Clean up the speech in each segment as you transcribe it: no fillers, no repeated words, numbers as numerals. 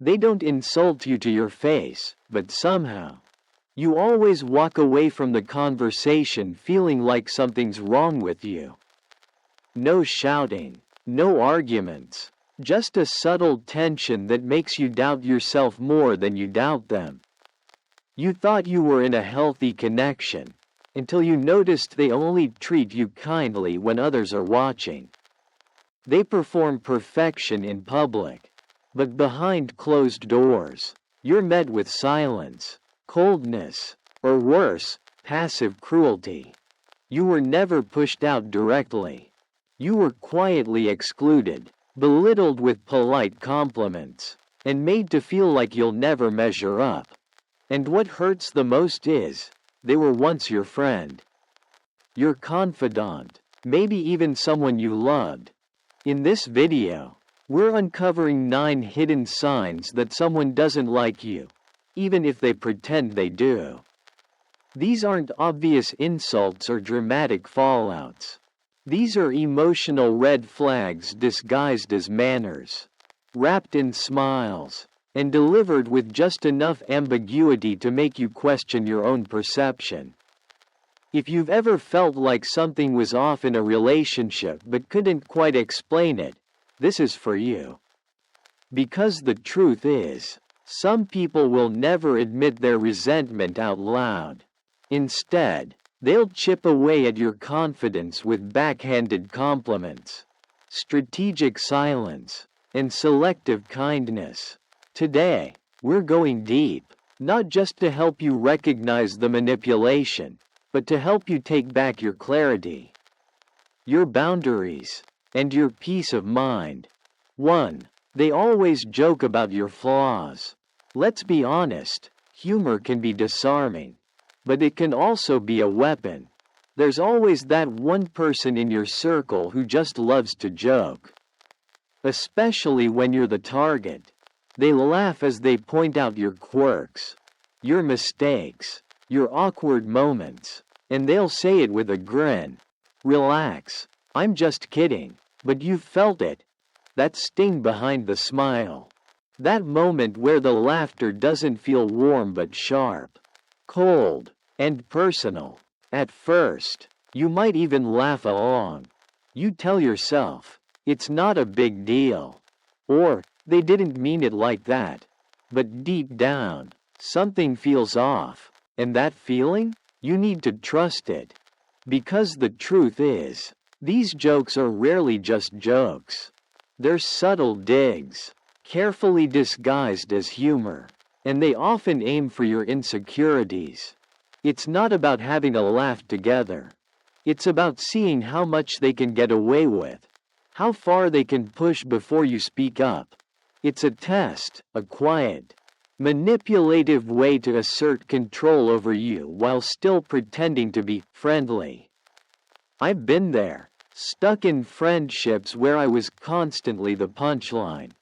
They don't insult you to your face, but somehow, you always walk away from the conversation feeling like something's wrong with you. No shouting, no arguments, just a subtle tension that makes you doubt yourself more than you doubt them. You thought you were in a healthy connection, until you noticed they only treat you kindly when others are watching. They perform perfection in public, but behind closed doors, you're met with silence, coldness, or worse, passive cruelty. You were never pushed out directly. You were quietly excluded, belittled with polite compliments, and made to feel like you'll never measure up. And what hurts the most is, they were once your friend, your confidant, maybe even someone you loved. In this video, we're uncovering 9 hidden signs that someone doesn't like you, even if they pretend they do. These aren't obvious insults or dramatic fallouts. These are emotional red flags disguised as manners, wrapped in smiles, and delivered with just enough ambiguity to make you question your own perception. If you've ever felt like something was off in a relationship but couldn't quite explain it, this is for you. Because the truth is, some people will never admit their resentment out loud. Instead, they'll chip away at your confidence with backhanded compliments, strategic silence, and selective kindness. Today, we're going deep, not just to help you recognize the manipulation, but to help you take back your clarity, your boundaries, and your peace of mind. 1. They always joke about your flaws. Let's be honest, humor can be disarming, but it can also be a weapon. There's always that one person in your circle who just loves to joke. Especially when you're the target. They laugh as they point out your quirks, your mistakes, your awkward moments, and they'll say it with a grin. Relax, I'm just kidding, but you've felt it. That sting behind the smile. That moment where the laughter doesn't feel warm but sharp, cold, and personal. At first, you might even laugh along. You tell yourself, it's not a big deal. Or, they didn't mean it like that. But deep down, something feels off. And that feeling? You need to trust it. Because the truth is, these jokes are rarely just jokes. They're subtle digs, carefully disguised as humor, and they often aim for your insecurities. It's not about having a laugh together. It's about seeing how much they can get away with, how far they can push before you speak up. It's a test, a quiet, manipulative way to assert control over you while still pretending to be friendly. I've been there, stuck in friendships where I was constantly the punchline.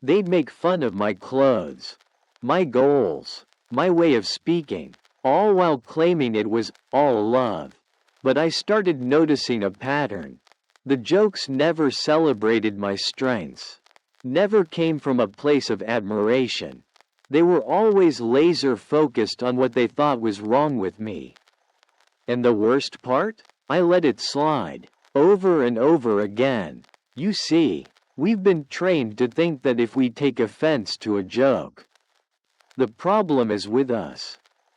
They'd make fun of my clothes, my goals, my way of speaking, all while claiming it was all love. But I started noticing a pattern. The jokes never celebrated my strengths, never came from a place of admiration. They were always laser-focused on what they thought was wrong with me. And the worst part? I let it slide, over and over again. You see, we've been trained to think that if we take offense to a joke, the problem is with us.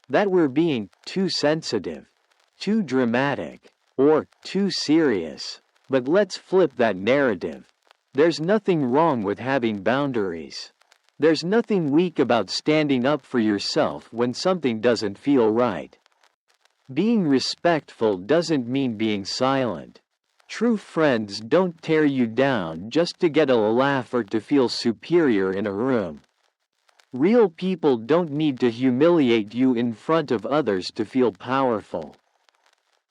That we're being too sensitive, too dramatic, or too serious. But let's flip that narrative. There's nothing wrong with having boundaries. There's nothing weak about standing up for yourself when something doesn't feel right. Being respectful doesn't mean being silent. True friends don't tear you down just to get a laugh or to feel superior in a room. Real people don't need to humiliate you in front of others to feel powerful.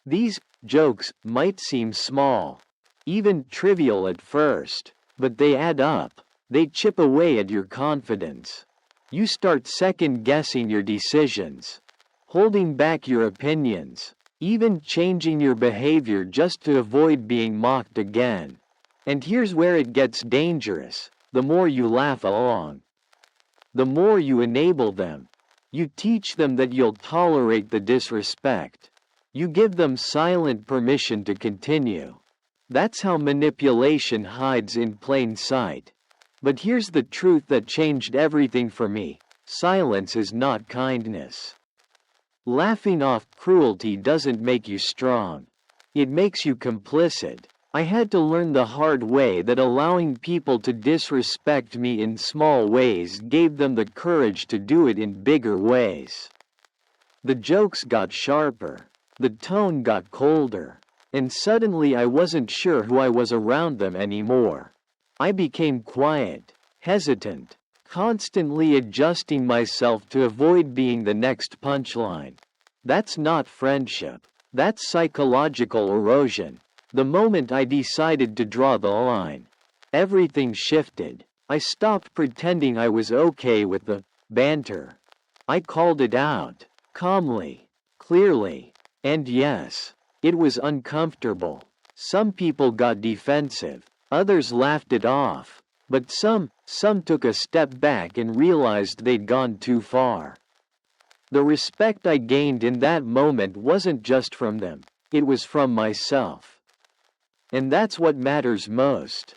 These jokes might seem small, even trivial at first, but they add up. They chip away at your confidence. You start second-guessing your decisions, holding back your opinions, even changing your behavior just to avoid being mocked again. And here's where it gets dangerous. The more you laugh along, The more you enable them, you teach them that you'll tolerate the disrespect. You give them silent permission to continue. That's how manipulation hides in plain sight. But here's the truth that changed everything for me. Silence is not kindness. Laughing off cruelty doesn't make you strong. It makes you complicit. I had to learn the hard way that allowing people to disrespect me in small ways gave them the courage to do it in bigger ways. The jokes got sharper. The tone got colder. And suddenly I wasn't sure who I was around them anymore. I became quiet, hesitant, constantly adjusting myself to avoid being the next punchline. That's not friendship. That's psychological erosion. The moment I decided to draw the line, everything shifted. I stopped pretending I was okay with the banter. I called it out, calmly, clearly, and yes, it was uncomfortable. Some people got defensive, others laughed it off, but some took a step back and realized they'd gone too far. The respect I gained in that moment wasn't just from them, it was from myself. And that's what matters most.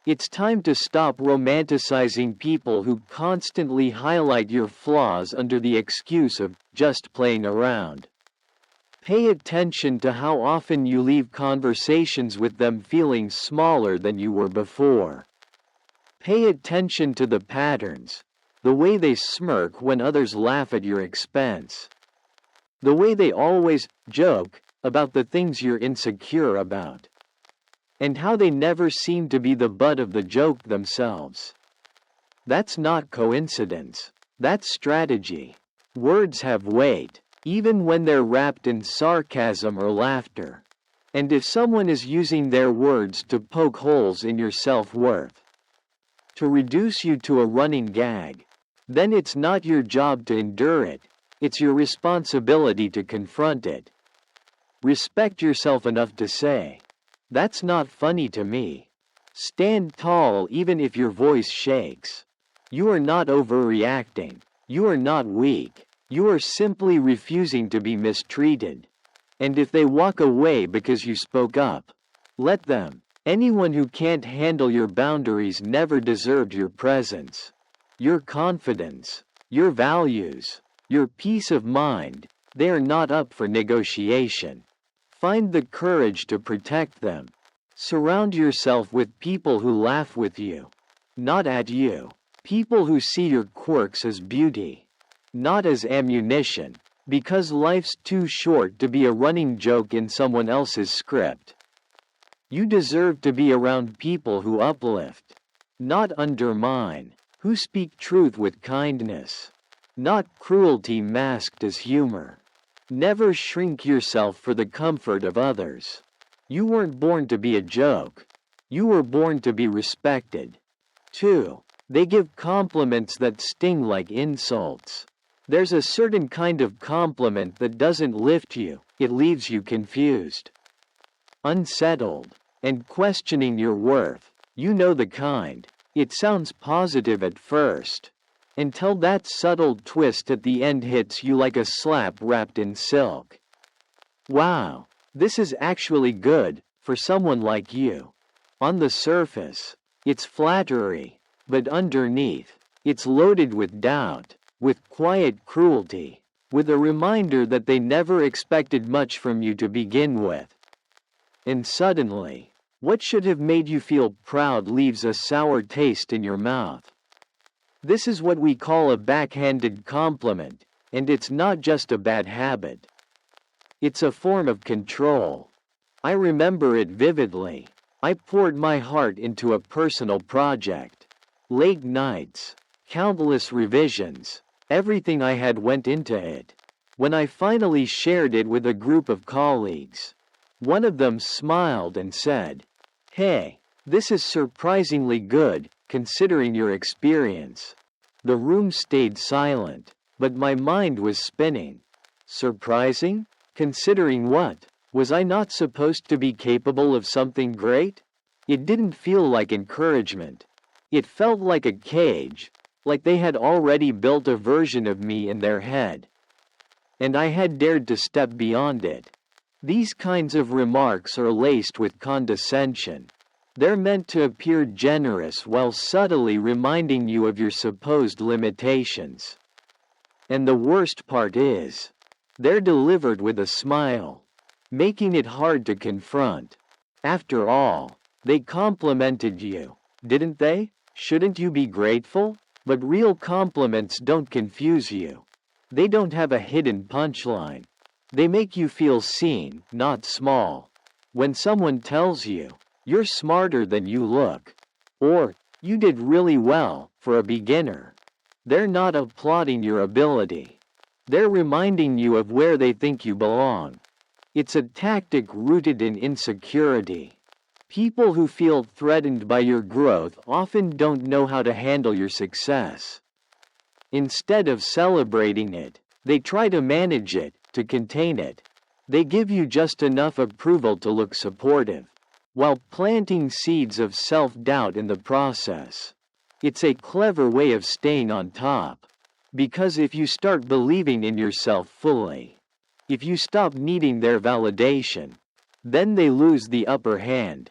It's time to stop romanticizing people who constantly highlight your flaws under the excuse of just playing around. Pay attention to how often you leave conversations with them feeling smaller than you were before. Pay attention to the patterns, the way they smirk when others laugh at your expense, the way they always joke about the things you're insecure about, and how they never seem to be the butt of the joke themselves. That's not coincidence. That's strategy. Words have weight, even when they're wrapped in sarcasm or laughter. And if someone is using their words to poke holes in your self-worth, to reduce you to a running gag, then it's not your job to endure it, it's your responsibility to confront it. Respect yourself enough to say, "That's not funny to me." Stand tall even if your voice shakes. You are not overreacting. You are not weak. You are simply refusing to be mistreated. And if they walk away because you spoke up, let them. Anyone who can't handle your boundaries never deserved your presence. Your confidence, your values, your peace of mind, they are not up for negotiation. Find the courage to protect them. Surround yourself with people who laugh with you, not at you. People who see your quirks as beauty, not as ammunition, because life's too short to be a running joke in someone else's script. You deserve to be around people who uplift, not undermine, who speak truth with kindness, not cruelty masked as humor. Never shrink yourself for the comfort of others. You weren't born to be a joke. You were born to be respected. 2. They give compliments that sting like insults. There's a certain kind of compliment that doesn't lift you, it leaves you confused, unsettled, and questioning your worth. You know the kind. It sounds positive at first, until that subtle twist at the end hits you like a slap wrapped in silk. Wow, this is actually good, for someone like you. On the surface, it's flattery, but underneath, it's loaded with doubt, with quiet cruelty, with a reminder that they never expected much from you to begin with. And suddenly, what should have made you feel proud leaves a sour taste in your mouth. This is what we call a backhanded compliment, and it's not just a bad habit. It's a form of control. I remember it vividly. I poured my heart into a personal project. Late nights, countless revisions, everything I had went into it. When I finally shared it with a group of colleagues, one of them smiled and said, "Hey, this is surprisingly good, considering your experience." The room stayed silent, but my mind was spinning. Surprising? Considering what? Was I not supposed to be capable of something great? It didn't feel like encouragement. It felt like a cage, like they had already built a version of me in their head, and I had dared to step beyond it. These kinds of remarks are laced with condescension. They're meant to appear generous while subtly reminding you of your supposed limitations. And the worst part is, they're delivered with a smile, making it hard to confront. After all, they complimented you, didn't they? Shouldn't you be grateful? But real compliments don't confuse you. They don't have a hidden punchline. They make you feel seen, not small. When someone tells you, "You're smarter than you look," or "You did really well for a beginner," they're not applauding your ability. They're reminding you of where they think you belong. It's a tactic rooted in insecurity. People who feel threatened by your growth often don't know how to handle your success. Instead of celebrating it, they try to manage it, to contain it. They give you just enough approval to look supportive, while planting seeds of self-doubt in the process. It's a clever way of staying on top. Because if you start believing in yourself fully, if you stop needing their validation, then they lose the upper hand.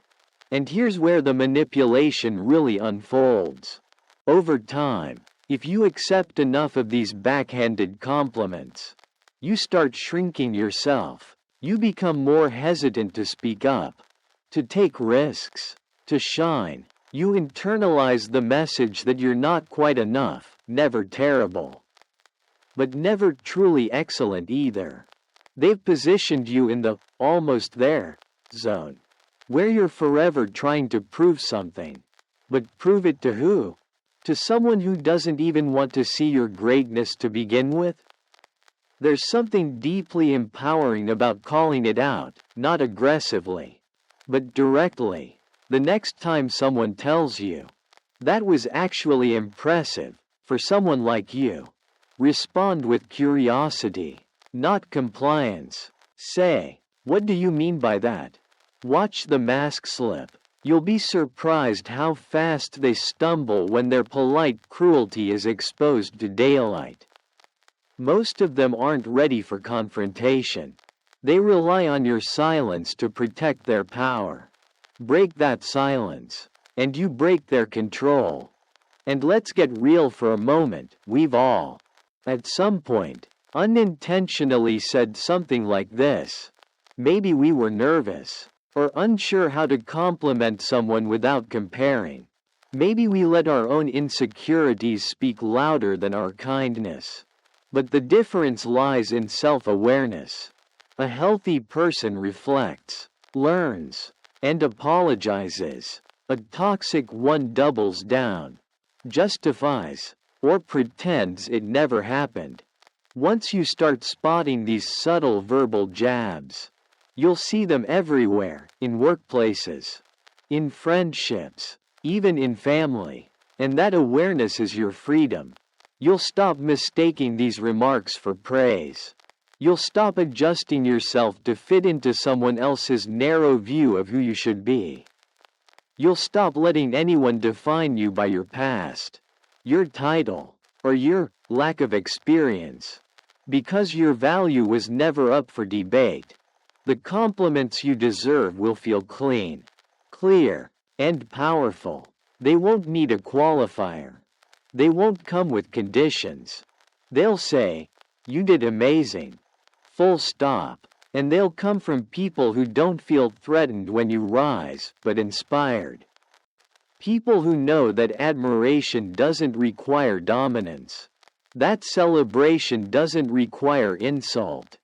And here's where the manipulation really unfolds. Over time, if you accept enough of these backhanded compliments, you start shrinking yourself. You become more hesitant to speak up, to take risks, to shine. You internalize the message that you're not quite enough, never terrible, but never truly excellent either. They've positioned you in the almost there zone, where you're forever trying to prove something. But prove it to who? To someone who doesn't even want to see your greatness to begin with? There's something deeply empowering about calling it out, not aggressively, but directly. The next time someone tells you, "That was actually impressive for someone like you," respond with curiosity, not compliance. Say, "What do you mean by that?" Watch the mask slip. You'll be surprised how fast they stumble when their polite cruelty is exposed to daylight. Most of them aren't ready for confrontation. They rely on your silence to protect their power. Break that silence, and you break their control. And let's get real for a moment. We've all, at some point, unintentionally said something like this. Maybe we were nervous, or unsure how to compliment someone without comparing. Maybe we let our own insecurities speak louder than our kindness. But the difference lies in self-awareness. A healthy person reflects, learns, and apologizes. A toxic one doubles down, justifies, or pretends it never happened. Once you start spotting these subtle verbal jabs, you'll see them everywhere, in workplaces, in friendships, even in family. And that awareness is your freedom. You'll stop mistaking these remarks for praise. You'll stop adjusting yourself to fit into someone else's narrow view of who you should be. You'll stop letting anyone define you by your past, your title, or your lack of experience. Because your value was never up for debate, the compliments you deserve will feel clean, clear, and powerful. They won't need a qualifier. They won't come with conditions. They'll say, "You did amazing." Full stop. And they'll come from people who don't feel threatened when you rise, but inspired. People who know that admiration doesn't require dominance. That celebration doesn't require insult.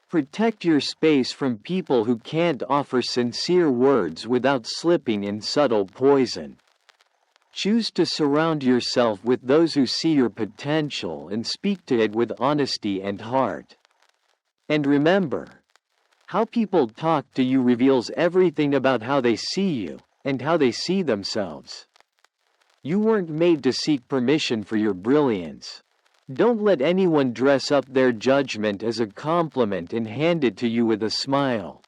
Protect your space from people who can't offer sincere words without slipping in subtle poison. Choose to surround yourself with those who see your potential and speak to it with honesty and heart. And remember, how people talk to you reveals everything about how they see you and how they see themselves. You weren't made to seek permission for your brilliance. Don't let anyone dress up their judgment as a compliment and hand it to you with a smile.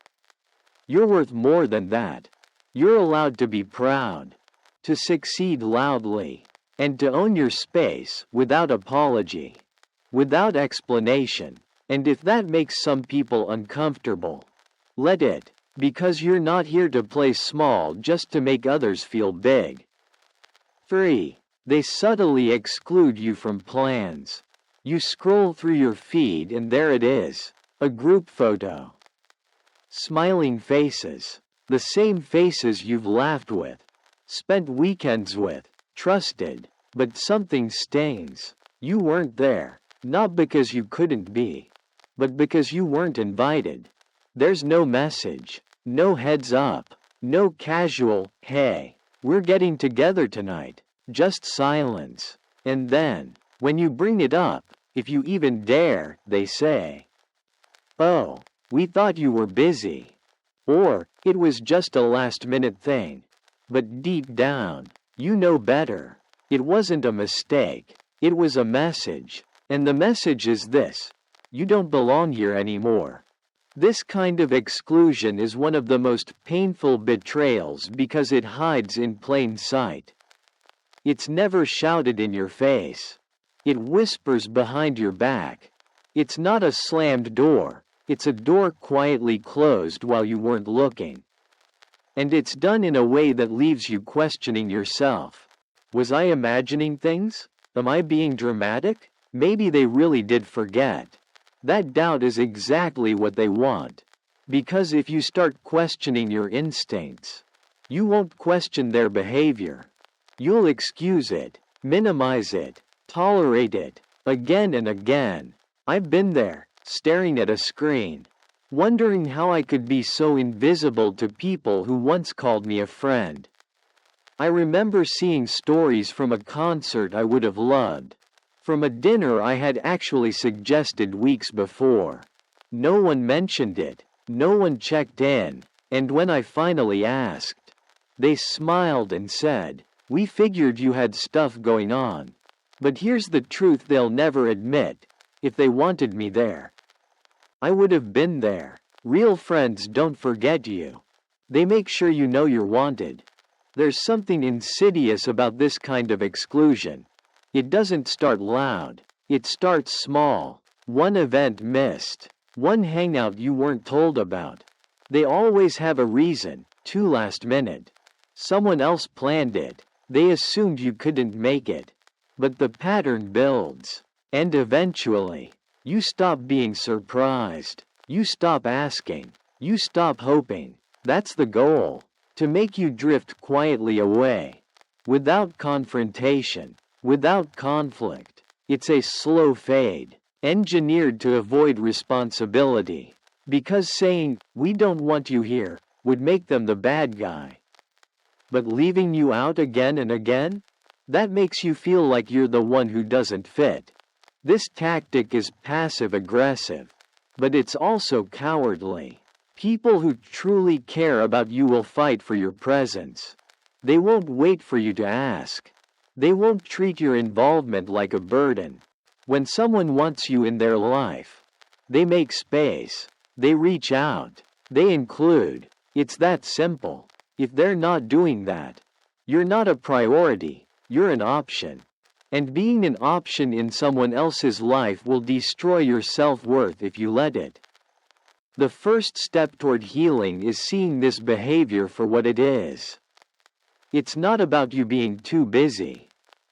You're worth more than that. You're allowed to be proud, to succeed loudly, and to own your space without apology, without explanation. And if that makes some people uncomfortable, let it, because you're not here to play small just to make others feel big. 3. They subtly exclude you from plans. You scroll through your feed and there it is, a group photo. Smiling faces, the same faces you've laughed with, spent weekends with, trusted, but something stings. You weren't there, not because you couldn't be, but because you weren't invited. There's no message, no heads up, no casual, "Hey, we're getting together tonight," just silence. And then, when you bring it up, if you even dare, they say, "Oh, we thought you were busy." Or, "It was just a last-minute thing." But deep down, you know better. It wasn't a mistake, it was a message. And the message is this: you don't belong here anymore. This kind of exclusion is one of the most painful betrayals because it hides in plain sight. It's never shouted in your face. It whispers behind your back. It's not a slammed door, it's a door quietly closed while you weren't looking. And it's done in a way that leaves you questioning yourself. Was I imagining things? Am I being dramatic? Maybe they really did forget. That doubt is exactly what they want. Because if you start questioning your instincts, you won't question their behavior. You'll excuse it, minimize it, tolerate it, again and again. I've been there, staring at a screen, wondering how I could be so invisible to people who once called me a friend. I remember seeing stories from a concert I would have loved, from a dinner I had actually suggested weeks before. No one mentioned it, no one checked in, and when I finally asked, they smiled and said, "We figured you had stuff going on." But here's the truth they'll never admit: if they wanted me there, I would have been there. Real friends don't forget you. They make sure you know you're wanted. There's something insidious about this kind of exclusion. It doesn't start loud. It starts small. One event missed. One hangout you weren't told about. They always have a reason, too last minute. Someone else planned it. They assumed you couldn't make it. But the pattern builds. And eventually, you stop being surprised. You stop asking. You stop hoping. That's the goal. To make you drift quietly away. Without confrontation. Without conflict. It's a slow fade, engineered to avoid responsibility. Because saying, "We don't want you here," would make them the bad guy. But leaving you out again and again? That makes you feel like you're the one who doesn't fit. This tactic is passive-aggressive. But it's also cowardly. People who truly care about you will fight for your presence. They won't wait for you to ask. They won't treat your involvement like a burden. When someone wants you in their life, they make space. They reach out. They include. It's that simple. If they're not doing that, you're not a priority, you're an option. And being an option in someone else's life will destroy your self-worth if you let it. The first step toward healing is seeing this behavior for what it is. It's not about you being too busy.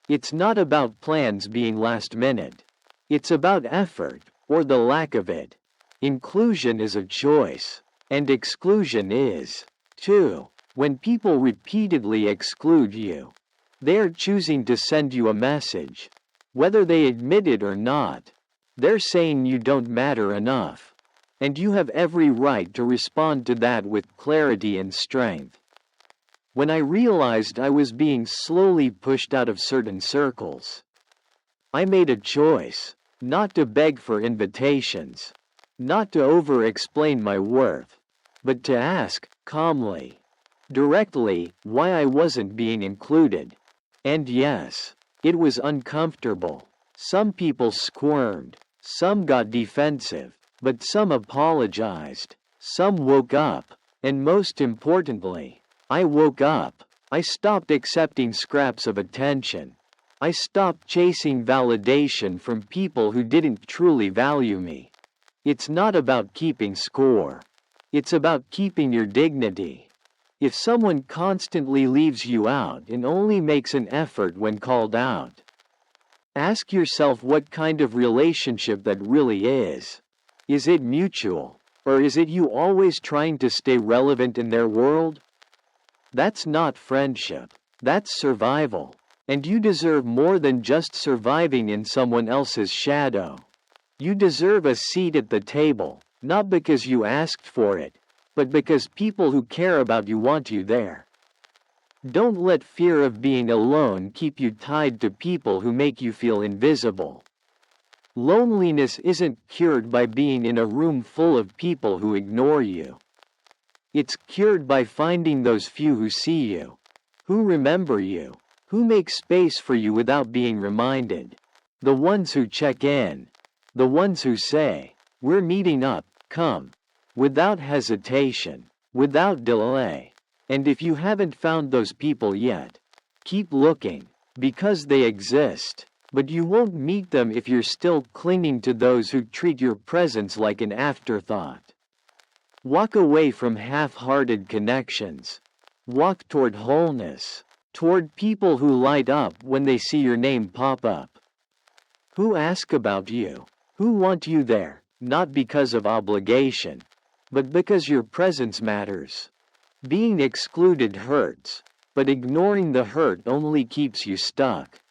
It's not about plans being last minute. It's about effort, or the lack of it. Inclusion is a choice, and exclusion is, too. When people repeatedly exclude you, they're choosing to send you a message. Whether they admit it or not, they're saying you don't matter enough. And you have every right to respond to that with clarity and strength. When I realized I was being slowly pushed out of certain circles, I made a choice, not to beg for invitations, not to over-explain my worth, but to ask, calmly, directly, why I wasn't being included. And yes, it was uncomfortable. Some people squirmed, some got defensive, but some apologized, some woke up, and most importantly, I woke up. I stopped accepting scraps of attention. I stopped chasing validation from people who didn't truly value me. It's not about keeping score. It's about keeping your dignity. If someone constantly leaves you out and only makes an effort when called out, ask yourself what kind of relationship that really is. Is it mutual, or is it you always trying to stay relevant in their world? That's not friendship. That's survival. And you deserve more than just surviving in someone else's shadow. You deserve a seat at the table, not because you asked for it, but because people who care about you want you there. Don't let fear of being alone keep you tied to people who make you feel invisible. Loneliness isn't cured by being in a room full of people who ignore you. It's cured by finding those few who see you, who remember you, who make space for you without being reminded. The ones who check in. The ones who say, "We're meeting up, come." Without hesitation, without delay. And if you haven't found those people yet, keep looking, because they exist. But you won't meet them if you're still clinging to those who treat your presence like an afterthought. Walk away from half-hearted connections. Walk toward wholeness. Toward people who light up when they see your name pop up. Who ask about you. Who want you there, not because of obligation, but because your presence matters. Being excluded hurts, but ignoring the hurt only keeps you stuck.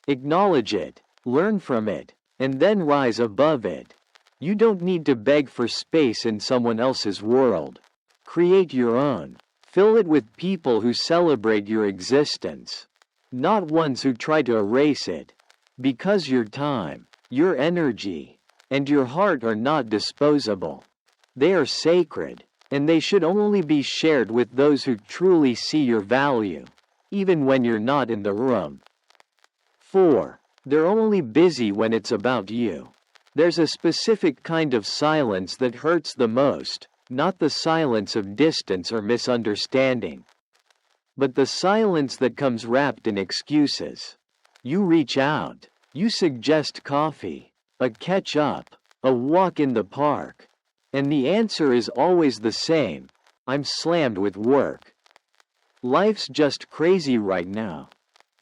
Acknowledge it, learn from it, and then rise above it. You don't need to beg for space in someone else's world. Create your own. Fill it with people who celebrate your existence, not ones who try to erase it. Because your time, your energy, and your heart are not disposable. They are sacred, and they should only be shared with those who truly see your value, even when you're not in the room. 4. They're only busy when it's about you. There's a specific kind of silence that hurts the most. Not the silence of distance or misunderstanding, but the silence that comes wrapped in excuses. You reach out, you suggest coffee, a catch-up, a walk in the park, and the answer is always the same: "I'm slammed with work. Life's just crazy right now."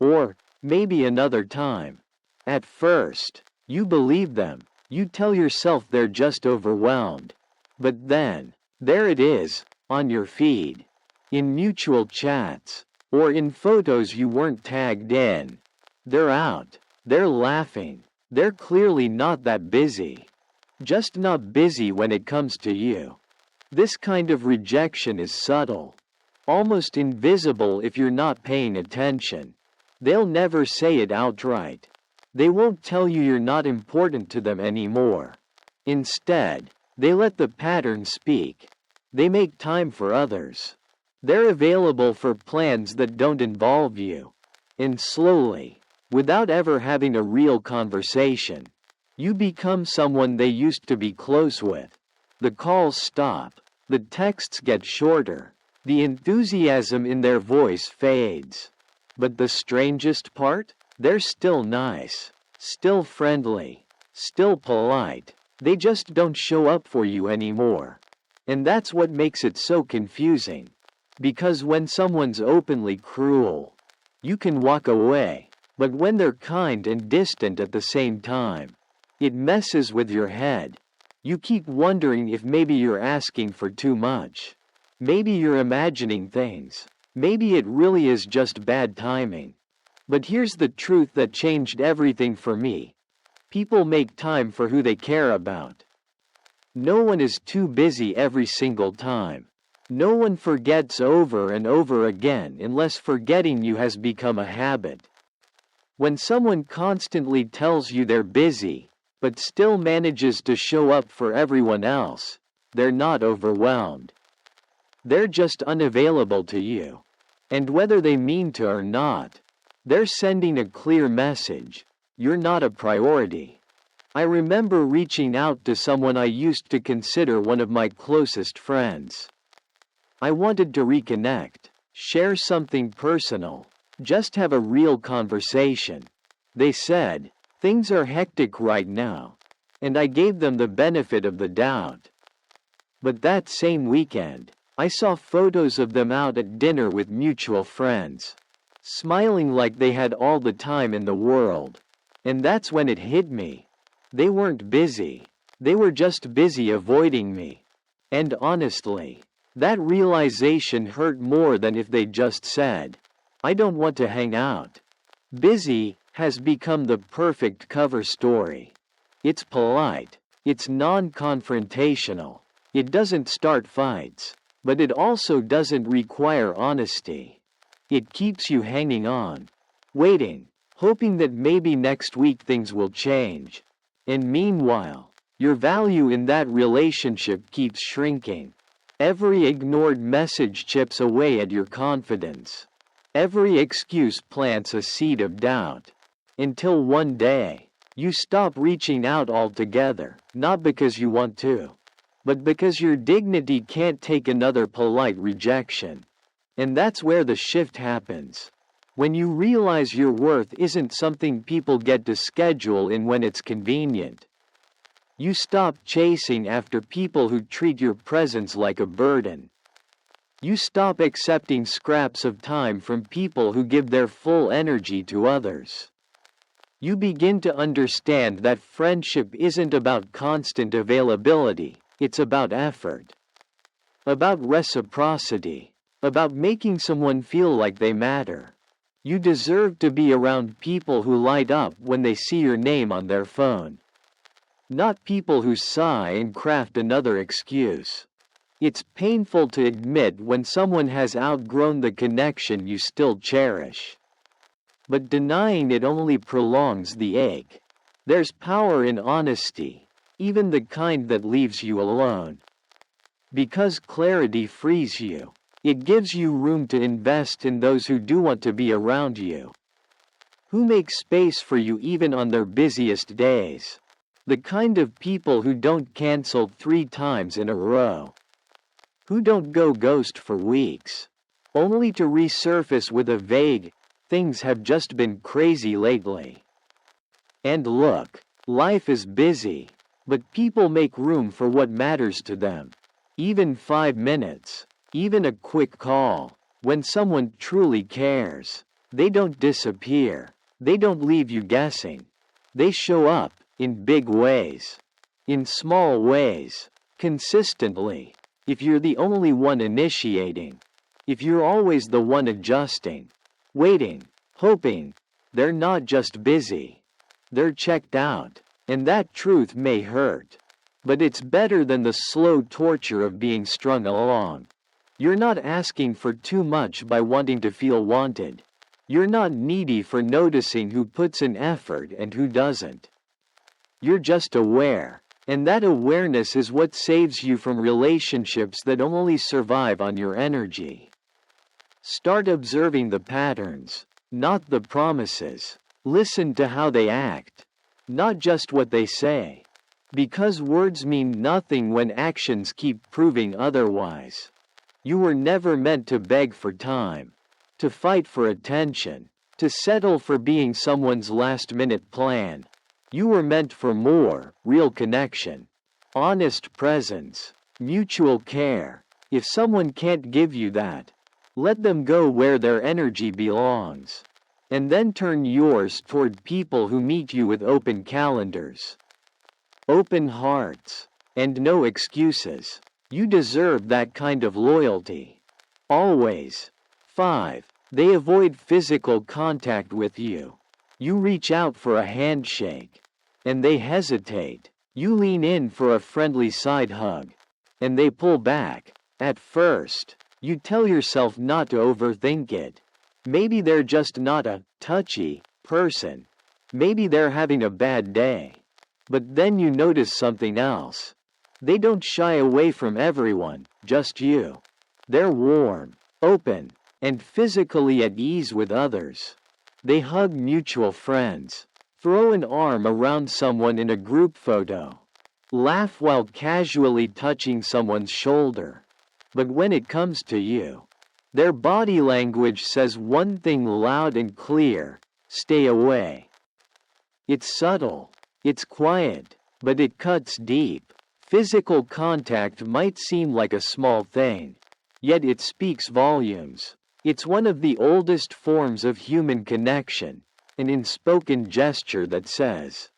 Or, "Maybe another time." At first, you believe them, you tell yourself they're just overwhelmed. But then, there it is, on your feed, in mutual chats, or in photos you weren't tagged in. They're out, they're laughing, they're clearly not that busy. Just not busy when it comes to you. This kind of rejection is subtle, almost invisible if you're not paying attention. They'll never say it outright. They won't tell you you're not important to them anymore. Instead, they let the pattern speak. They make time for others. They're available for plans that don't involve you. And slowly, without ever having a real conversation, you become someone they used to be close with. The calls stop. The texts get shorter. The enthusiasm in their voice fades. But the strangest part? They're still nice. Still friendly. Still polite. They just don't show up for you anymore. And that's what makes it so confusing. Because when someone's openly cruel, you can walk away. But when they're kind and distant at the same time, it messes with your head. You keep wondering if maybe you're asking for too much. Maybe you're imagining things. Maybe it really is just bad timing. But here's the truth that changed everything for me. People make time for who they care about. No one is too busy every single time. No one forgets over and over again unless forgetting you has become a habit. When someone constantly tells you they're busy, but still manages to show up for everyone else, they're not overwhelmed. They're just unavailable to you. And whether they mean to or not, they're sending a clear message: you're not a priority. I remember reaching out to someone I used to consider one of my closest friends. I wanted to reconnect, share something personal, Just have a real conversation. They said, things are hectic right now. And I gave them the benefit of the doubt. But that same weekend, I saw photos of them out at dinner with mutual friends, smiling like they had all the time in the world. And that's when it hit me. They weren't busy. They were just busy avoiding me. And honestly, that realization hurt more than if they just said, I don't want to hang out. Busy has become the perfect cover story. It's polite. It's non-confrontational. It doesn't start fights. But it also doesn't require honesty. It keeps you hanging on, waiting, hoping that maybe next week things will change. And meanwhile, your value in that relationship keeps shrinking. Every ignored message chips away at your confidence. Every excuse plants a seed of doubt. Until one day, you stop reaching out altogether, not because you want to, but because your dignity can't take another polite rejection. And that's where the shift happens. When you realize your worth isn't something people get to schedule in when it's convenient. You stop chasing after people who treat your presence like a burden. You stop accepting scraps of time from people who give their full energy to others. You begin to understand that friendship isn't about constant availability. It's about effort, about reciprocity, about making someone feel like they matter. You deserve to be around people who light up when they see your name on their phone, not people who sigh and craft another excuse. It's painful to admit when someone has outgrown the connection you still cherish. But denying it only prolongs the ache. There's power in honesty. Even the kind that leaves you alone. Because clarity frees you. It gives you room to invest in those who do want to be around you. Who make space for you even on their busiest days. The kind of people who don't cancel 3 times in a row. Who don't go ghost for weeks. Only to resurface with a vague, things have just been crazy lately. And look, life is busy. But people make room for what matters to them. Even 5 minutes, even a quick call. When someone truly cares, they don't disappear. They don't leave you guessing. They show up, in big ways. In small ways. Consistently. If you're the only one initiating. If you're always the one adjusting. Waiting. Hoping. They're not just busy. They're checked out. And that truth may hurt. But it's better than the slow torture of being strung along. You're not asking for too much by wanting to feel wanted. You're not needy for noticing who puts in effort and who doesn't. You're just aware. And that awareness is what saves you from relationships that only survive on your energy. Start observing the patterns, not the promises. Listen to how they act. Not just what they say. Because words mean nothing when actions keep proving otherwise. You were never meant to beg for time, to fight for attention, to settle for being someone's last-minute plan. You were meant for more, real connection, honest presence, mutual care. If someone can't give you that, let them go where their energy belongs. And then turn yours toward people who meet you with open calendars, open hearts, and no excuses. You deserve that kind of loyalty. Always. 5. They avoid physical contact with you. You reach out for a handshake, and they hesitate. You lean in for a friendly side hug, and they pull back. At first, you tell yourself not to overthink it. Maybe they're just not a touchy person. Maybe they're having a bad day. But then you notice something else. They don't shy away from everyone, just you. They're warm, open, and physically at ease with others. They hug mutual friends, throw an arm around someone in a group photo, laugh while casually touching someone's shoulder. But when it comes to you, Their body language says one thing loud and clear: stay away. It's subtle, it's quiet, but it cuts deep. Physical contact might seem like a small thing, yet it speaks volumes. It's one of the oldest forms of human connection, an unspoken gesture that says,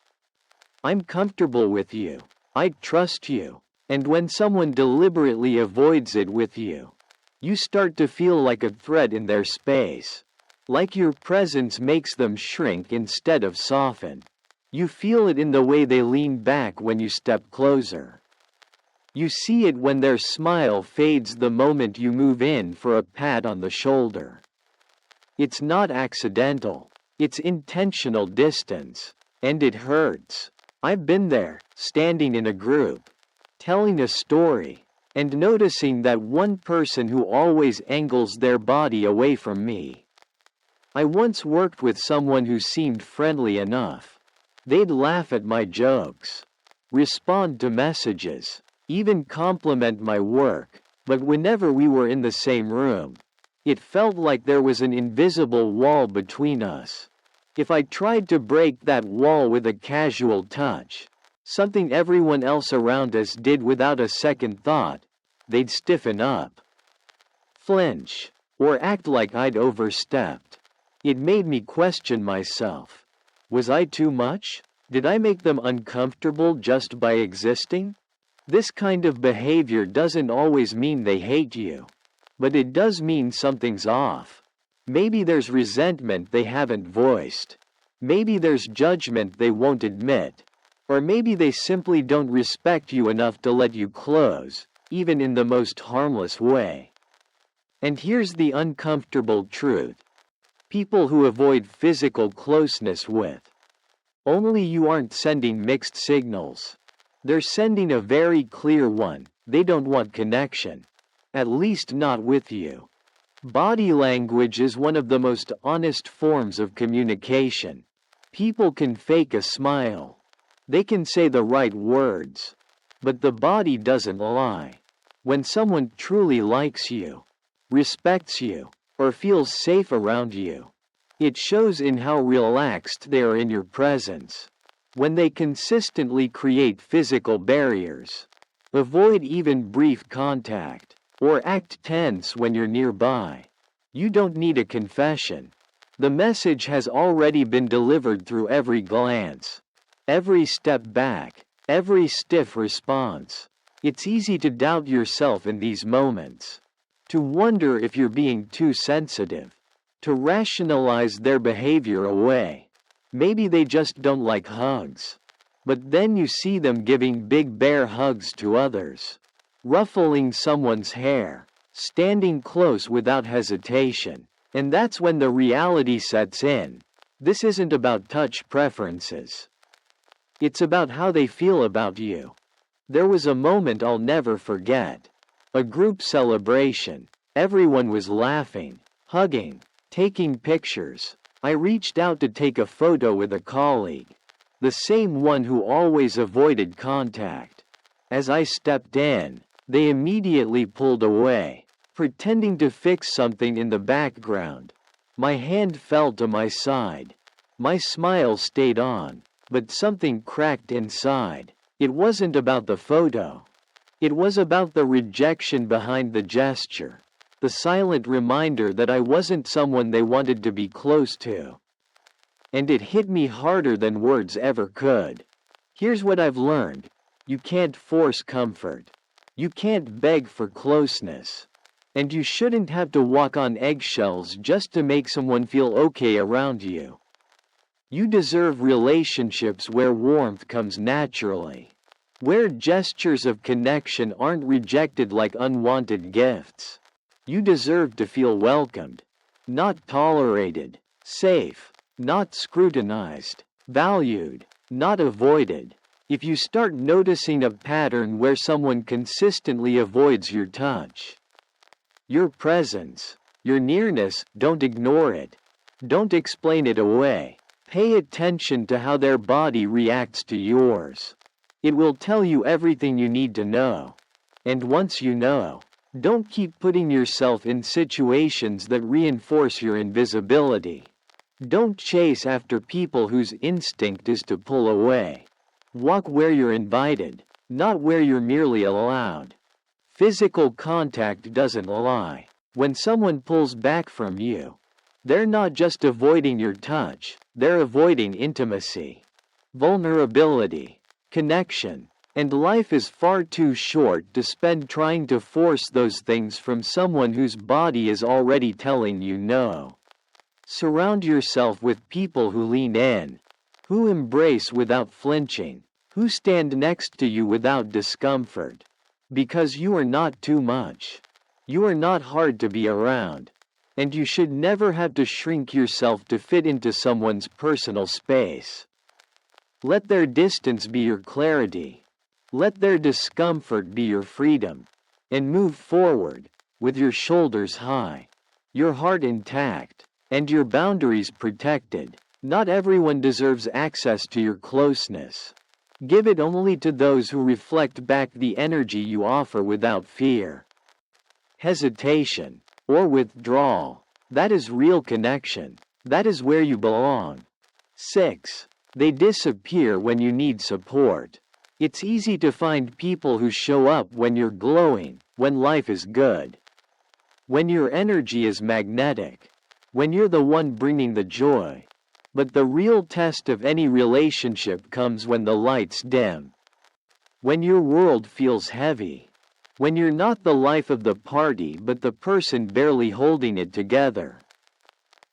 I'm comfortable with you, I trust you. And when someone deliberately avoids it with you, you start to feel like a threat in their space. Like your presence makes them shrink instead of soften. You feel it in the way they lean back when you step closer. You see it when their smile fades the moment you move in for a pat on the shoulder. It's not accidental, it's intentional distance, and it hurts. I've been there, standing in a group, telling a story, and noticing that one person who always angles their body away from me. I once worked with someone who seemed friendly enough. They'd laugh at my jokes, respond to messages, even compliment my work, but whenever we were in the same room, it felt like there was an invisible wall between us. If I tried to break that wall with a casual touch, something everyone else around us did without a second thought, they'd stiffen up, flinch, or act like I'd overstepped. It made me question myself. Was I too much? Did I make them uncomfortable just by existing? This kind of behavior doesn't always mean they hate you, but it does mean something's off. Maybe there's resentment they haven't voiced. Maybe there's judgment they won't admit. Or maybe they simply don't respect you enough to let you close, even in the most harmless way. And here's the uncomfortable truth. People who avoid physical closeness with only you aren't sending mixed signals. They're sending a very clear one: they don't want connection. At least not with you. Body language is one of the most honest forms of communication. People can fake a smile. They can say the right words. But the body doesn't lie. When someone truly likes you, respects you, or feels safe around you, it shows in how relaxed they are in your presence. When they consistently create physical barriers, avoid even brief contact, or act tense when you're nearby, you don't need a confession. The message has already been delivered through every glance, every step back, every stiff response. It's easy to doubt yourself in these moments, to wonder if you're being too sensitive, to rationalize their behavior away. Maybe they just don't like hugs. But then you see them giving big bear hugs to others, ruffling someone's hair, standing close without hesitation. And that's when the reality sets in. This isn't about touch preferences. It's about how they feel about you. There was a moment I'll never forget. A group celebration. Everyone was laughing, hugging, taking pictures. I reached out to take a photo with a colleague, the same one who always avoided contact. As I stepped in, they immediately pulled away, pretending to fix something in the background. My hand fell to my side. My smile stayed on, but something cracked inside. It wasn't about the photo. It was about the rejection behind the gesture, the silent reminder that I wasn't someone they wanted to be close to. And it hit me harder than words ever could. Here's what I've learned. You can't force comfort. You can't beg for closeness. And you shouldn't have to walk on eggshells just to make someone feel okay around you. You deserve relationships where warmth comes naturally, where gestures of connection aren't rejected like unwanted gifts. You deserve to feel welcomed, not tolerated, safe, not scrutinized, valued, not avoided. If you start noticing a pattern where someone consistently avoids your touch, your presence, your nearness, don't ignore it. Don't explain it away. Pay attention to how their body reacts to yours. It will tell you everything you need to know. And once you know, Don't keep putting yourself in situations that reinforce your invisibility. Don't chase after people whose instinct is to pull away. Walk where you're invited, not where you're merely allowed. Physical contact doesn't lie. When someone pulls back from you, they're not just avoiding your touch, they're avoiding intimacy, vulnerability, connection. And life is far too short to spend trying to force those things from someone whose body is already telling you no. Surround yourself with people who lean in, who embrace without flinching, who stand next to you without discomfort. Because you are not too much. You are not hard to be around. And you should never have to shrink yourself to fit into someone's personal space. Let their distance be your clarity. Let their discomfort be your freedom. And move forward, with your shoulders high, your heart intact, and your boundaries protected. Not everyone deserves access to your closeness. Give it only to those who reflect back the energy you offer without fear, hesitation, or withdrawal. That is real connection. That is where you belong. 6. They disappear when you need support. It's easy to find people who show up when you're glowing, when life is good, when your energy is magnetic, when you're the one bringing the joy. But the real test of any relationship comes when the lights dim, when your world feels heavy, when you're not the life of the party but the person barely holding it together.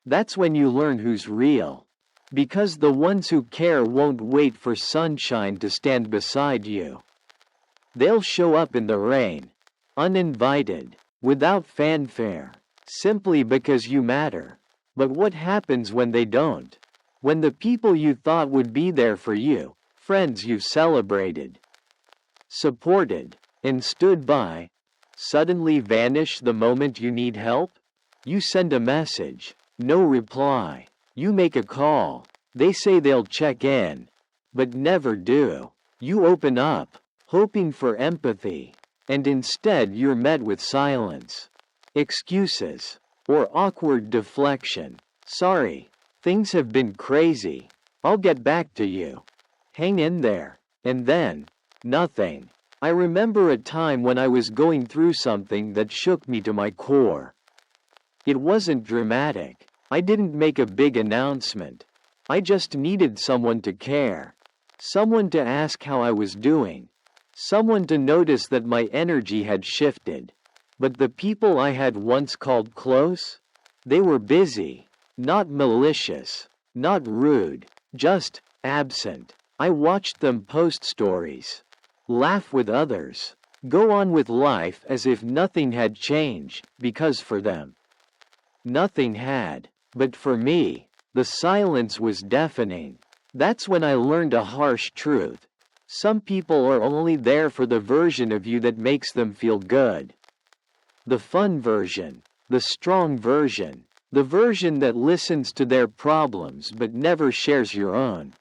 That's when you learn who's real. Because the ones who care won't wait for sunshine to stand beside you. They'll show up in the rain, uninvited, without fanfare, simply because you matter. But what happens when they don't? When the people you thought would be there for you, friends you've celebrated, supported, and stood by, suddenly vanish the moment you need help? You send a message, no reply. You make a call, they say they'll check in, but never do. You open up, hoping for empathy, and instead you're met with silence, excuses, or awkward deflection. Sorry, things have been crazy. I'll get back to you. Hang in there. And then, nothing. I remember a time when I was going through something that shook me to my core. It wasn't dramatic. I didn't make a big announcement. I just needed someone to care. Someone to ask how I was doing. Someone to notice that my energy had shifted. But the people I had once called close? They were busy. Not malicious. Not rude. Just absent. I watched them post stories, laugh with others, go on with life as if nothing had changed, because for them, nothing had. But for me, the silence was deafening. That's when I learned a harsh truth. Some people are only there for the version of you that makes them feel good. The fun version, the strong version, the version that listens to their problems but never shares your own.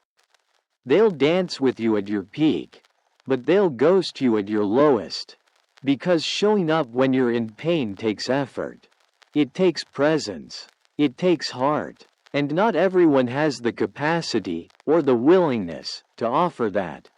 They'll dance with you at your peak, but they'll ghost you at your lowest. Because showing up when you're in pain takes effort. It takes presence. It takes heart, and not everyone has the capacity or the willingness to offer that.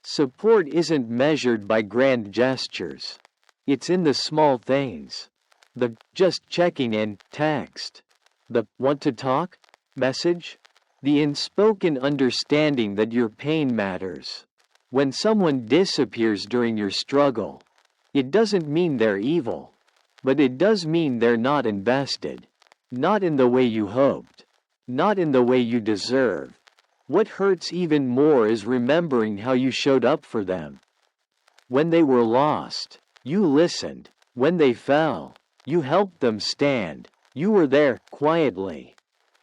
Support isn't measured by grand gestures. It's in the small things. The "just checking in" text. The "want to talk" message. The unspoken understanding that your pain matters. When someone disappears during your struggle, it doesn't mean they're evil, but it does mean they're not invested. Not in the way you hoped. Not in the way you deserve. What hurts even more is remembering how you showed up for them. When they were lost, you listened. When they fell, you helped them stand. You were there, quietly,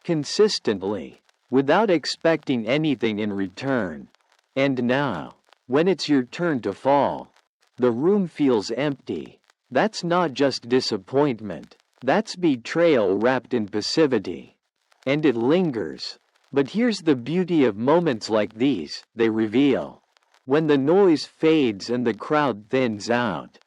consistently, without expecting anything in return. And now, when it's your turn to fall, the room feels empty. That's not just disappointment. That's betrayal wrapped in passivity. And it lingers. But here's the beauty of moments like these, they reveal. When the noise fades and the crowd thins out,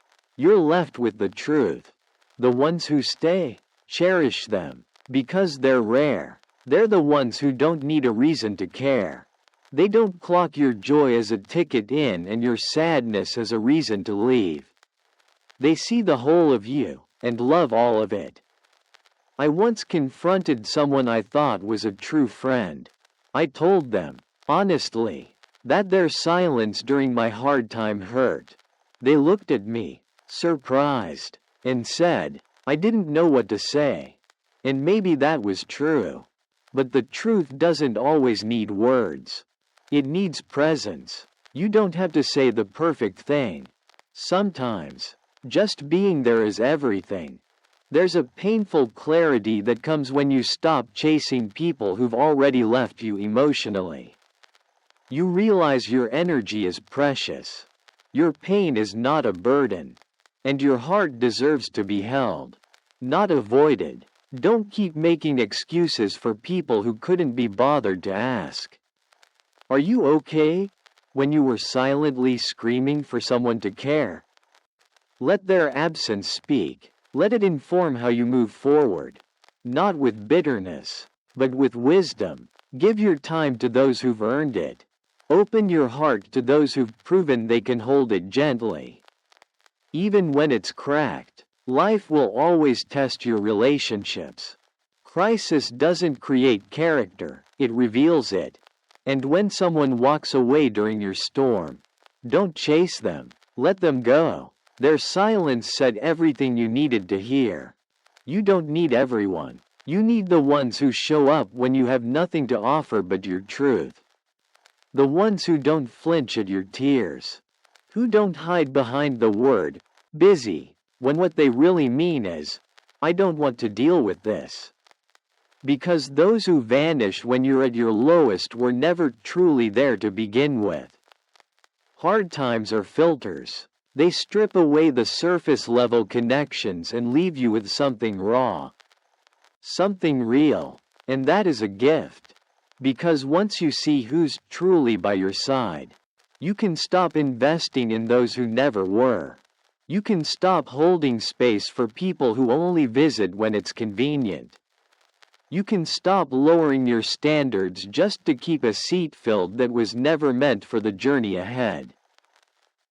You're left with the truth. The ones who stay, cherish them, because they're rare. They're the ones who don't need a reason to care. They don't clock your joy as a ticket in and your sadness as a reason to leave. They see the whole of you, and love all of it. I once confronted someone I thought was a true friend. I told them, honestly, that their silence during my hard time hurt. They looked at me, surprised, and said, I didn't know what to say. And maybe that was true. But the truth doesn't always need words. It needs presence. You don't have to say the perfect thing. Sometimes, just being there is everything. There's a painful clarity that comes when you stop chasing people who've already left you emotionally. You realize your energy is precious. Your pain is not a burden. And your heart deserves to be held, not avoided. Don't keep making excuses for people who couldn't be bothered to ask. Are you okay? When you were silently screaming for someone to care. Let their absence speak. Let it inform how you move forward. Not with bitterness, but with wisdom. Give your time to those who've earned it. Open your heart to those who've proven they can hold it gently. Even when it's cracked, life will always test your relationships. Crisis doesn't create character, it reveals it. And when someone walks away during your storm, don't chase them, let them go. Their silence said everything you needed to hear. You don't need everyone. You need the ones who show up when you have nothing to offer but your truth. The ones who don't flinch at your tears. Who don't hide behind the word, busy, when what they really mean is, I don't want to deal with this. Because those who vanish when you're at your lowest were never truly there to begin with. Hard times are filters. They strip away the surface level connections and leave you with something raw. Something real. And that is a gift. Because once you see who's truly by your side, you can stop investing in those who never were. You can stop holding space for people who only visit when it's convenient. You can stop lowering your standards just to keep a seat filled that was never meant for the journey ahead.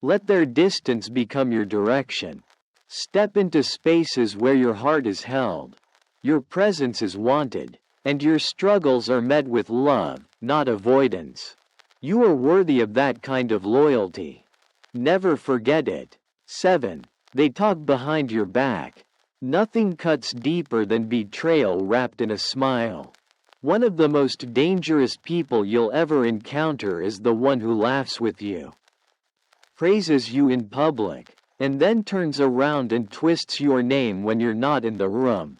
Let their distance become your direction. Step into spaces where your heart is held, your presence is wanted, and your struggles are met with love, not avoidance. You are worthy of that kind of loyalty. Never forget it. 7. They talk behind your back. Nothing cuts deeper than betrayal wrapped in a smile. One of the most dangerous people you'll ever encounter is the one who laughs with you, praises you in public, and then turns around and twists your name when you're not in the room.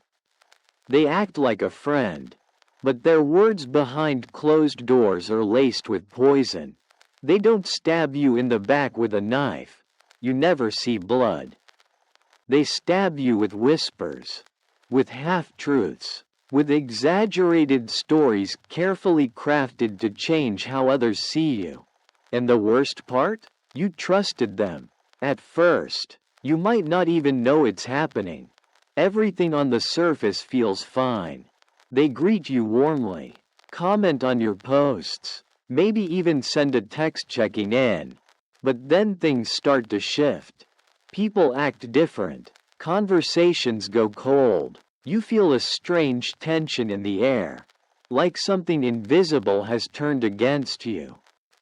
They act like a friend, but their words behind closed doors are laced with poison. They don't stab you in the back with a knife. You never see blood. They stab you with whispers, with half-truths, with exaggerated stories carefully crafted to change how others see you. And the worst part? You trusted them. At first, you might not even know it's happening. Everything on the surface feels fine. They greet you warmly, comment on your posts, maybe even send a text checking in. But then things start to shift. People act different. Conversations go cold. You feel a strange tension in the air, like something invisible has turned against you.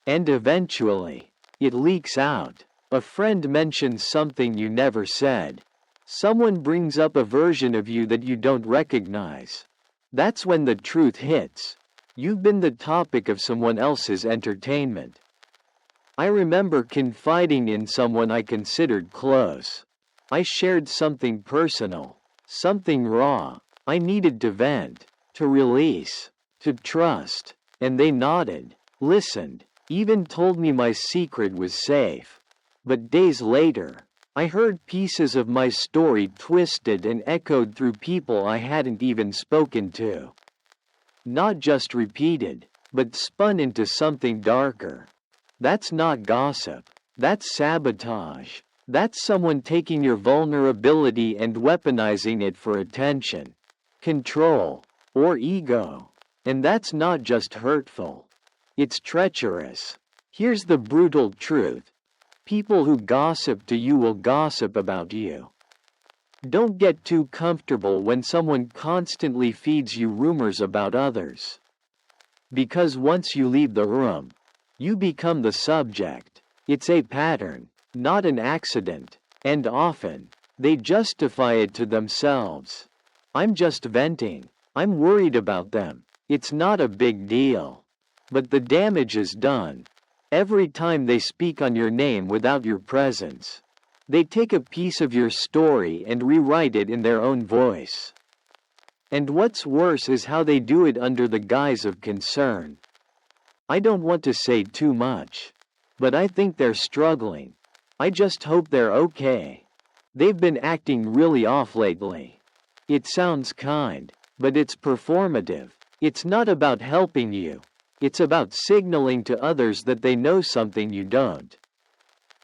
And eventually, it leaks out. A friend mentions something you never said. Someone brings up a version of you that you don't recognize. That's when the truth hits. You've been the topic of someone else's entertainment. I remember confiding in someone I considered close. I shared something personal, something raw. I needed to vent, to release, to trust. And they nodded, listened, even told me my secret was safe. But days later, I heard pieces of my story twisted and echoed through people I hadn't even spoken to. Not just repeated, but spun into something darker. That's not gossip. That's sabotage. That's someone taking your vulnerability and weaponizing it for attention, control, or ego. And that's not just hurtful. It's treacherous. Here's the brutal truth. People who gossip to you will gossip about you. Don't get too comfortable when someone constantly feeds you rumors about others. Because once you leave the room, you become the subject. It's a pattern, not an accident, and often, they justify it to themselves. I'm just venting. I'm worried about them. It's not a big deal. But the damage is done. Every time they speak on your name without your presence, they take a piece of your story and rewrite it in their own voice. And what's worse is how they do it under the guise of concern. I don't want to say too much, but I think they're struggling. I just hope they're okay. They've been acting really off lately. It sounds kind, but it's performative. It's not about helping you. It's about signaling to others that they know something you don't.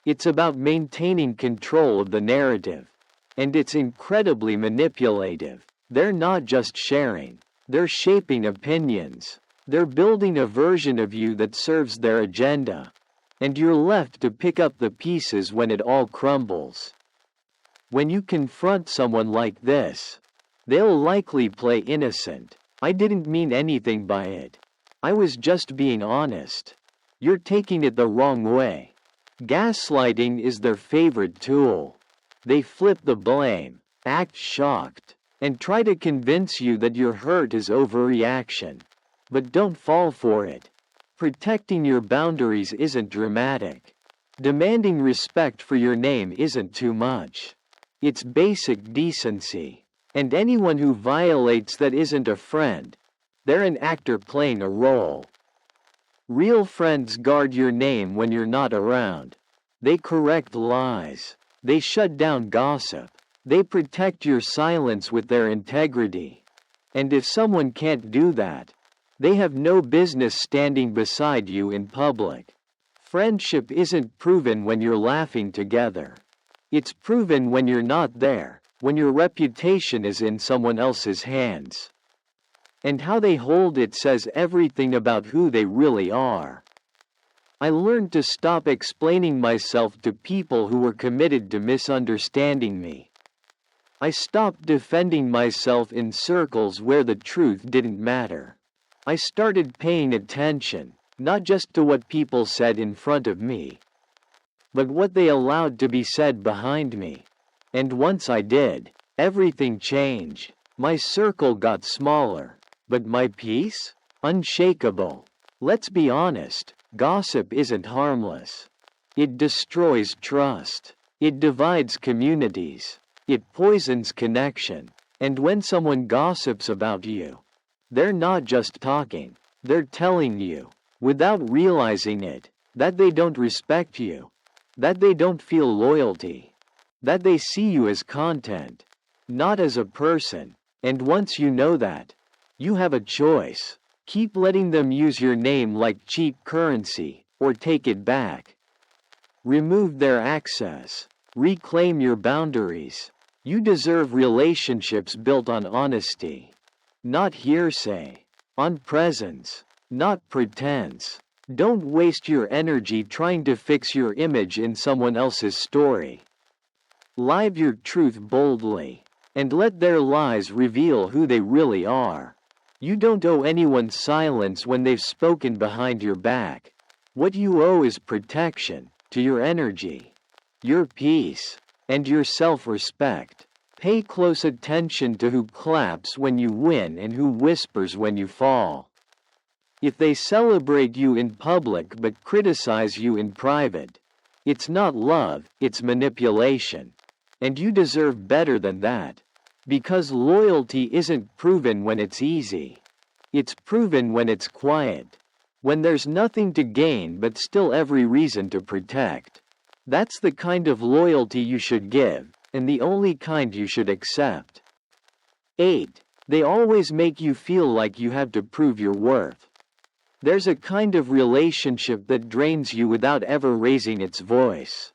It's about maintaining control of the narrative. And it's incredibly manipulative. They're not just sharing. They're shaping opinions. They're building a version of you that serves their agenda. And you're left to pick up the pieces when it all crumbles. When you confront someone like this, they'll likely play innocent. I didn't mean anything by it. I was just being honest. You're taking it the wrong way. Gaslighting is their favorite tool. They flip the blame, act shocked, and try to convince you that your hurt is overreaction. But don't fall for it. Protecting your boundaries isn't dramatic. Demanding respect for your name isn't too much. It's basic decency. And anyone who violates that isn't a friend. They're an actor playing a role. Real friends guard your name when you're not around. They correct lies. They shut down gossip. They protect your silence with their integrity. And if someone can't do that, they have no business standing beside you in public. Friendship isn't proven when you're laughing together. It's proven when you're not there, when your reputation is in someone else's hands. And how they hold it says everything about who they really are. I learned to stop explaining myself to people who were committed to misunderstanding me. I stopped defending myself in circles where the truth didn't matter. I started paying attention, not just to what people said in front of me, but what they allowed to be said behind me. And once I did, everything changed. My circle got smaller. But my peace? Unshakable. Let's be honest, gossip isn't harmless. It destroys trust. It divides communities. It poisons connection. And when someone gossips about you, they're not just talking, they're telling you, without realizing it, that they don't respect you, that they don't feel loyalty, that they see you as content, not as a person. And once you know that, you have a choice. Keep letting them use your name like cheap currency, or take it back. Remove their access. Reclaim your boundaries. You deserve relationships built on honesty, not hearsay, on presence, not pretense. Don't waste your energy trying to fix your image in someone else's story. Live your truth boldly, and let their lies reveal who they really are. You don't owe anyone silence when they've spoken behind your back. What you owe is protection to your energy, your peace, and your self-respect. Pay close attention to who claps when you win and who whispers when you fall. If they celebrate you in public but criticize you in private, it's not love, it's manipulation. And you deserve better than that. Because loyalty isn't proven when it's easy. It's proven when it's quiet. When there's nothing to gain but still every reason to protect. That's the kind of loyalty you should give, and the only kind you should accept. 8. They always make you feel like you have to prove your worth. There's a kind of relationship that drains you without ever raising its voice.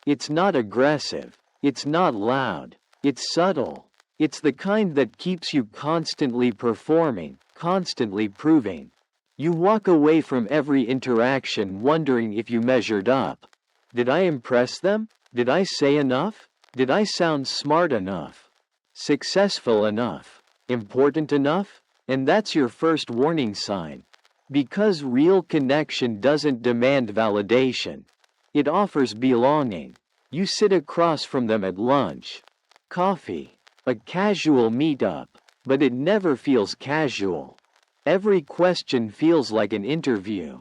It's not aggressive. It's not loud. It's subtle. It's the kind that keeps you constantly performing, constantly proving. You walk away from every interaction wondering if you measured up. Did I impress them? Did I say enough? Did I sound smart enough? Successful enough? Important enough? And that's your first warning sign. Because real connection doesn't demand validation. It offers belonging. You sit across from them at lunch, coffee, a casual meetup, but it never feels casual. Every question feels like an interview.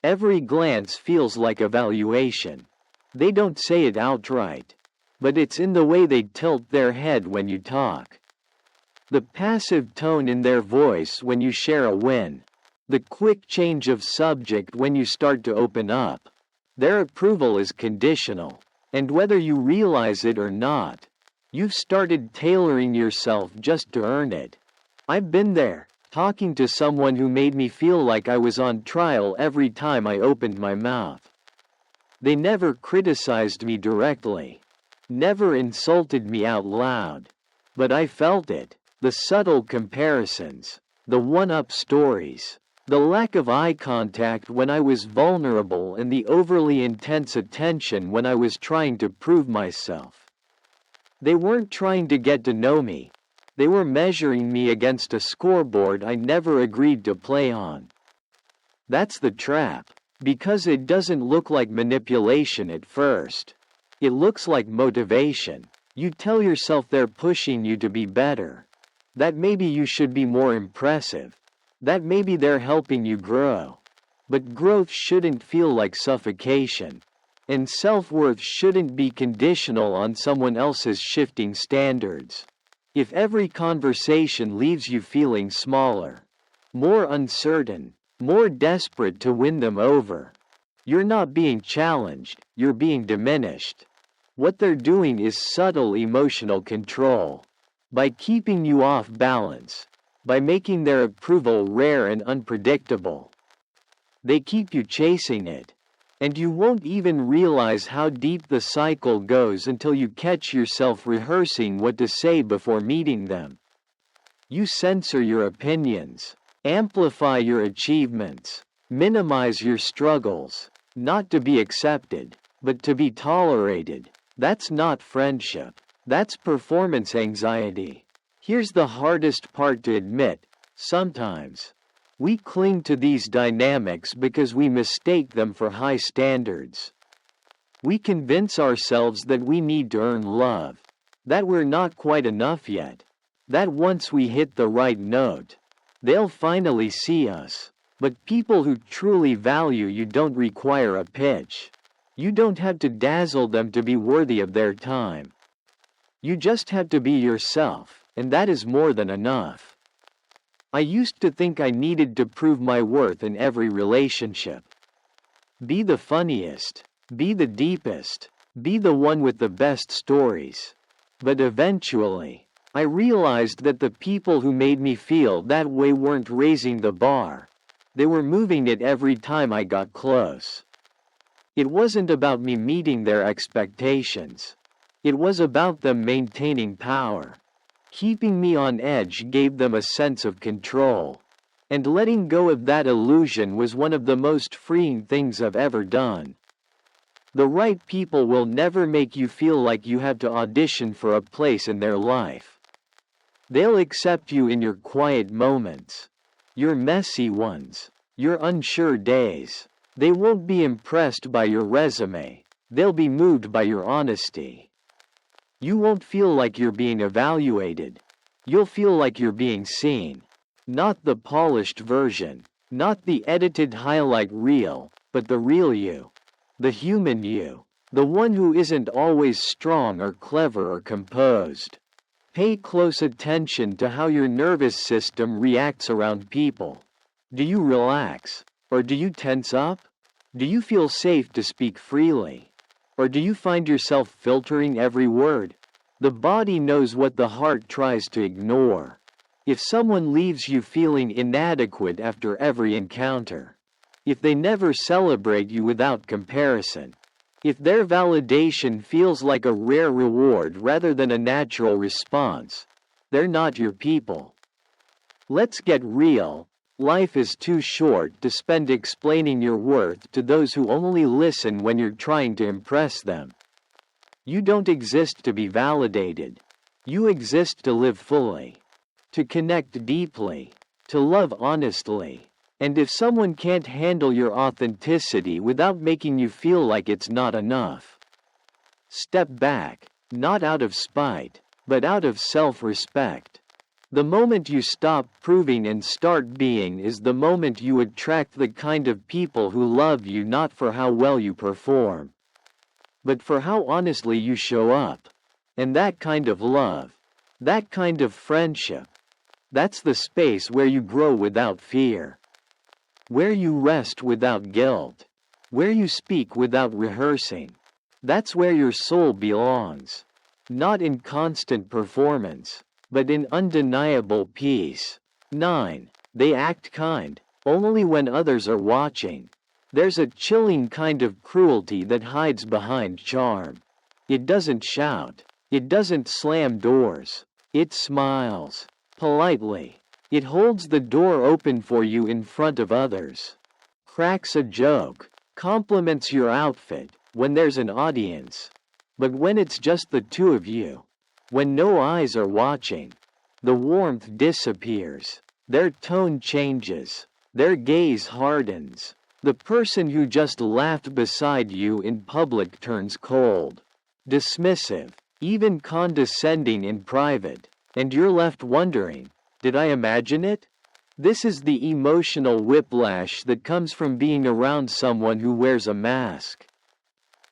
Every glance feels like evaluation. They don't say it outright, but it's in the way they tilt their head when you talk. The passive tone in their voice when you share a win. The quick change of subject when you start to open up. Their approval is conditional, and whether you realize it or not, you've started tailoring yourself just to earn it. I've been there, talking to someone who made me feel like I was on trial every time I opened my mouth. They never criticized me directly, never insulted me out loud, but I felt it, the subtle comparisons, the one-up stories, the lack of eye contact when I was vulnerable, and the overly intense attention when I was trying to prove myself. They weren't trying to get to know me. They were measuring me against a scoreboard I never agreed to play on. That's the trap, because it doesn't look like manipulation at first. It looks like motivation. You tell yourself they're pushing you to be better, that maybe you should be more impressive, that maybe they're helping you grow. But growth shouldn't feel like suffocation, and self-worth shouldn't be conditional on someone else's shifting standards. If every conversation leaves you feeling smaller, more uncertain, more desperate to win them over, you're not being challenged, you're being diminished. What they're doing is subtle emotional control. By keeping you off balance, by making their approval rare and unpredictable, they keep you chasing it. And you won't even realize how deep the cycle goes until you catch yourself rehearsing what to say before meeting them. You censor your opinions, amplify your achievements, minimize your struggles, not to be accepted, but to be tolerated. That's not friendship. That's performance anxiety. Here's the hardest part to admit. Sometimes we cling to these dynamics because we mistake them for high standards. We convince ourselves that we need to earn love, that we're not quite enough yet, that once we hit the right note, they'll finally see us. But people who truly value you don't require a pitch. You don't have to dazzle them to be worthy of their time. You just have to be yourself, and that is more than enough. I used to think I needed to prove my worth in every relationship. Be the funniest, be the deepest, be the one with the best stories. But eventually, I realized that the people who made me feel that way weren't raising the bar. They were moving it every time I got close. It wasn't about me meeting their expectations. It was about them maintaining power. Keeping me on edge gave them a sense of control. And letting go of that illusion was one of the most freeing things I've ever done. The right people will never make you feel like you have to audition for a place in their life. They'll accept you in your quiet moments, your messy ones, your unsure days. They won't be impressed by your resume. They'll be moved by your honesty. You won't feel like you're being evaluated. You'll feel like you're being seen. Not the polished version, not the edited highlight reel, but the real you. The human you. The one who isn't always strong or clever or composed. Pay close attention to how your nervous system reacts around people. Do you relax? Or do you tense up? Do you feel safe to speak freely? Or do you find yourself filtering every word? The body knows what the heart tries to ignore. If someone leaves you feeling inadequate after every encounter, if they never celebrate you without comparison, If their validation feels like a rare reward rather than a natural response, they're not your people. Let's get real. Life is too short to spend explaining your worth to those who only listen when you're trying to impress them. You don't exist to be validated. You exist to live fully, to connect deeply, to love honestly. And if someone can't handle your authenticity without making you feel like it's not enough, step back, not out of spite, but out of self-respect. The moment you stop proving and start being is the moment you attract the kind of people who love you not for how well you perform, but for how honestly you show up. And that kind of love, that kind of friendship, that's the space where you grow without fear, where you rest without guilt, where you speak without rehearsing. That's where your soul belongs, not in constant performance, but in undeniable peace. 9. They act kind, only when others are watching. There's a chilling kind of cruelty that hides behind charm. It doesn't shout. It doesn't slam doors. It smiles. Politely. It holds the door open for you in front of others. Cracks a joke. Compliments your outfit when there's an audience. But when it's just the two of you, when no eyes are watching, the warmth disappears. Their tone changes. Their gaze hardens. The person who just laughed beside you in public turns cold, dismissive, even condescending in private, and you're left wondering, did I imagine it? This is the emotional whiplash that comes from being around someone who wears a mask.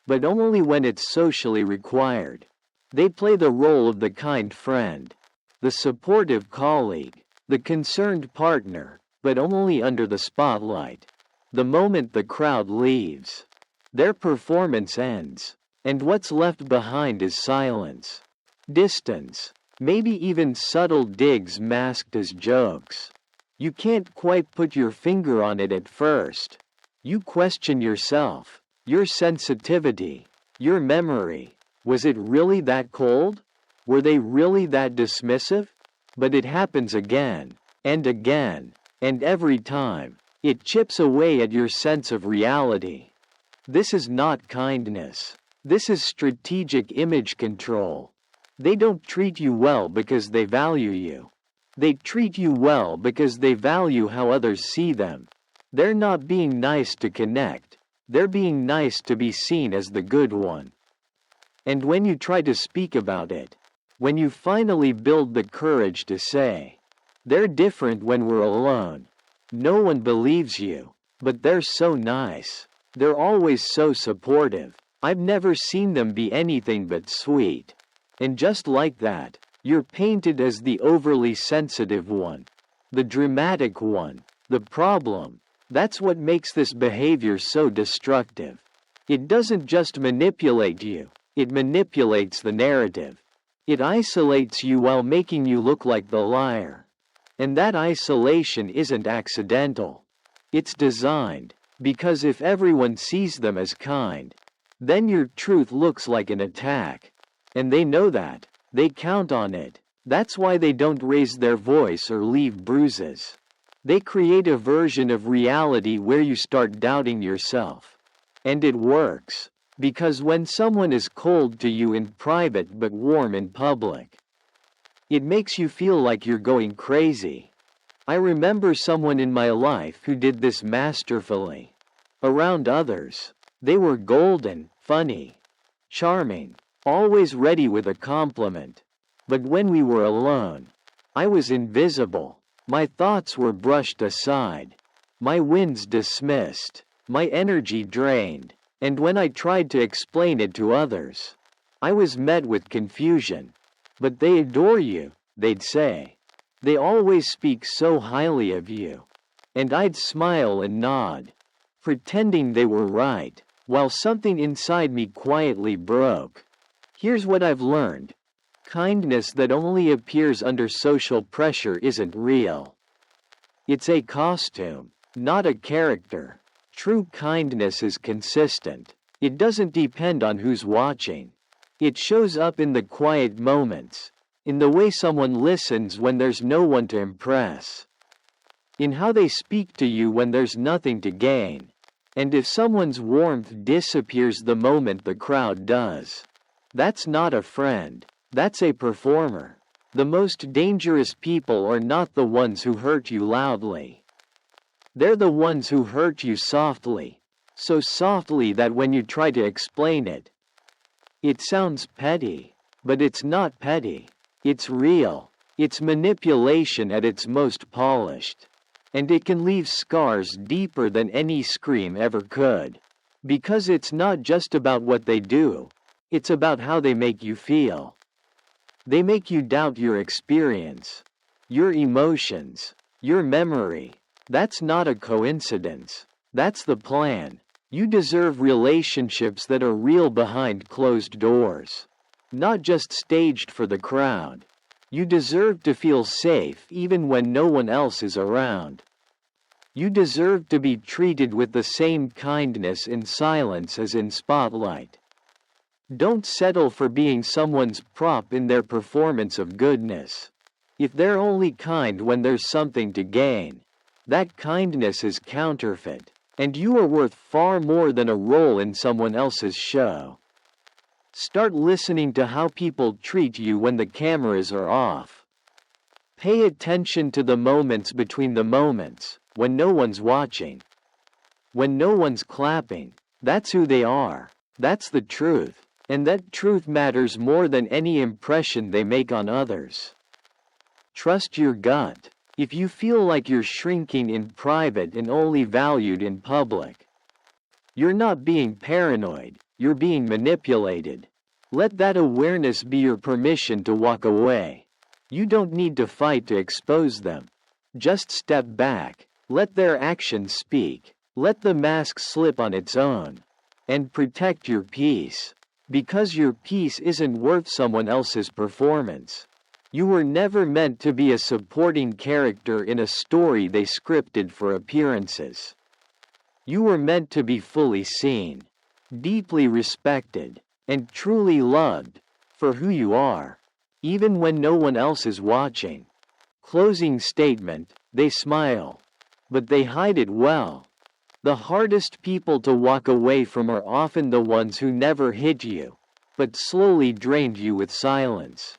But only when it's socially required. They play the role of the kind friend, the supportive colleague, the concerned partner, but only under the spotlight. The moment the crowd leaves, their performance ends, and what's left behind is silence, distance, maybe even subtle digs masked as jokes. You can't quite put your finger on it at first. You question yourself, your sensitivity, your memory. Was it really that cold? Were they really that dismissive? But it happens again, and again, and every time. It chips away at your sense of reality. This is not kindness. This is strategic image control. They don't treat you well because they value you. They treat you well because they value how others see them. They're not being nice to connect. They're being nice to be seen as the good one. And when you try to speak about it, when you finally build the courage to say, they're different when we're alone, no one believes you, but they're so nice. They're always so supportive. I've never seen them be anything but sweet. And just like that, you're painted as the overly sensitive one, the dramatic one, the problem. That's what makes this behavior so destructive. It doesn't just manipulate you, it manipulates the narrative. It isolates you while making you look like the liar. And that isolation isn't accidental. It's designed, because if everyone sees them as kind, then your truth looks like an attack. And they know that. They count on it. That's why they don't raise their voice or leave bruises. They create a version of reality where you start doubting yourself. And it works. Because when someone is cold to you in private but warm in public, it makes you feel like you're going crazy. I remember someone in my life who did this masterfully. Around others, they were golden, funny, charming, always ready with a compliment. But when we were alone, I was invisible. My thoughts were brushed aside. My wins dismissed. My energy drained. And when I tried to explain it to others, I was met with confusion. But they adore you, they'd say. They always speak so highly of you. And I'd smile and nod, pretending they were right, while something inside me quietly broke. Here's what I've learned. Kindness that only appears under social pressure isn't real. It's a costume, not a character. True kindness is consistent. It doesn't depend on who's watching. It shows up in the quiet moments, in the way someone listens when there's no one to impress, in how they speak to you when there's nothing to gain, and if someone's warmth disappears the moment the crowd does. That's not a friend, that's a performer. The most dangerous people are not the ones who hurt you loudly. They're the ones who hurt you softly, so softly that when you try to explain it, it sounds petty. But it's not petty. It's real. It's manipulation at its most polished. And it can leave scars deeper than any scream ever could. Because it's not just about what they do, it's about how they make you feel. They make you doubt your experience, your emotions, your memory. That's not a coincidence. That's the plan. You deserve relationships that are real behind closed doors, not just staged for the crowd. You deserve to feel safe even when no one else is around. You deserve to be treated with the same kindness in silence as in spotlight. Don't settle for being someone's prop in their performance of goodness. If they're only kind when there's something to gain, that kindness is counterfeit, and you are worth far more than a role in someone else's show. Start listening to how people treat you when the cameras are off. Pay attention to the moments between the moments, when no one's watching. When no one's clapping, that's who they are. That's the truth. And that truth matters more than any impression they make on others. Trust your gut. If you feel like you're shrinking in private and only valued in public, you're not being paranoid, you're being manipulated. Let that awareness be your permission to walk away. You don't need to fight to expose them. Just step back, let their actions speak, let the mask slip on its own, and protect your peace. Because your peace isn't worth someone else's performance. You were never meant to be a supporting character in a story they scripted for appearances. You were meant to be fully seen, deeply respected, and truly loved for who you are, even when no one else is watching. Closing statement, they smile, but they hide it well. The hardest people to walk away from are often the ones who never hit you, but slowly drained you with silence.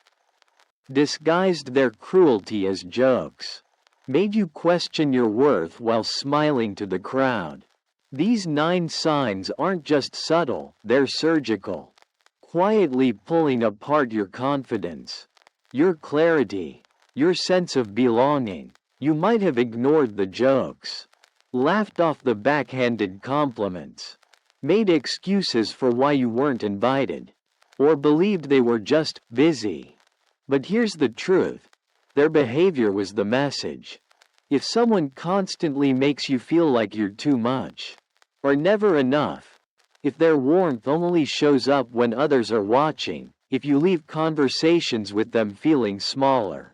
Disguised their cruelty as jokes. Made you question your worth while smiling to the crowd. These 9 signs aren't just subtle, they're surgical. Quietly pulling apart your confidence, your clarity, your sense of belonging. You might have ignored the jokes, laughed off the backhanded compliments, made excuses for why you weren't invited, or believed they were just busy. But here's the truth. Their behavior was the message. If someone constantly makes you feel like you're too much, or never enough, if their warmth only shows up when others are watching, if you leave conversations with them feeling smaller,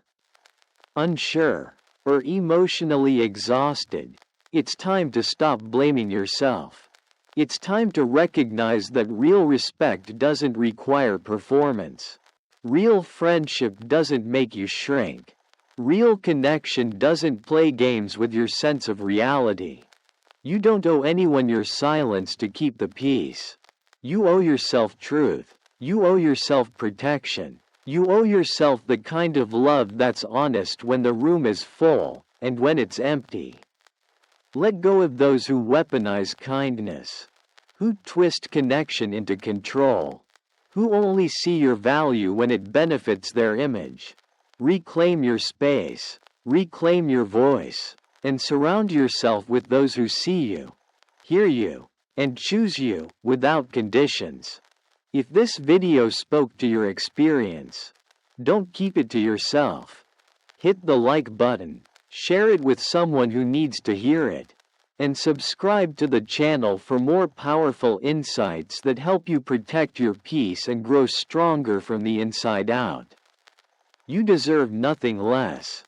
unsure, or emotionally exhausted, it's time to stop blaming yourself. It's time to recognize that real respect doesn't require performance. Real friendship doesn't make you shrink. Real connection doesn't play games with your sense of reality. You don't owe anyone your silence to keep the peace. You owe yourself truth. You owe yourself protection. You owe yourself the kind of love that's honest when the room is full, and when it's empty. Let go of those who weaponize kindness, who twist connection into control, who only see your value when it benefits their image. Reclaim your space, reclaim your voice, and surround yourself with those who see you, hear you, and choose you, without conditions. If this video spoke to your experience, don't keep it to yourself. Hit the like button, share it with someone who needs to hear it, and subscribe to the channel for more powerful insights that help you protect your peace and grow stronger from the inside out. You deserve nothing less.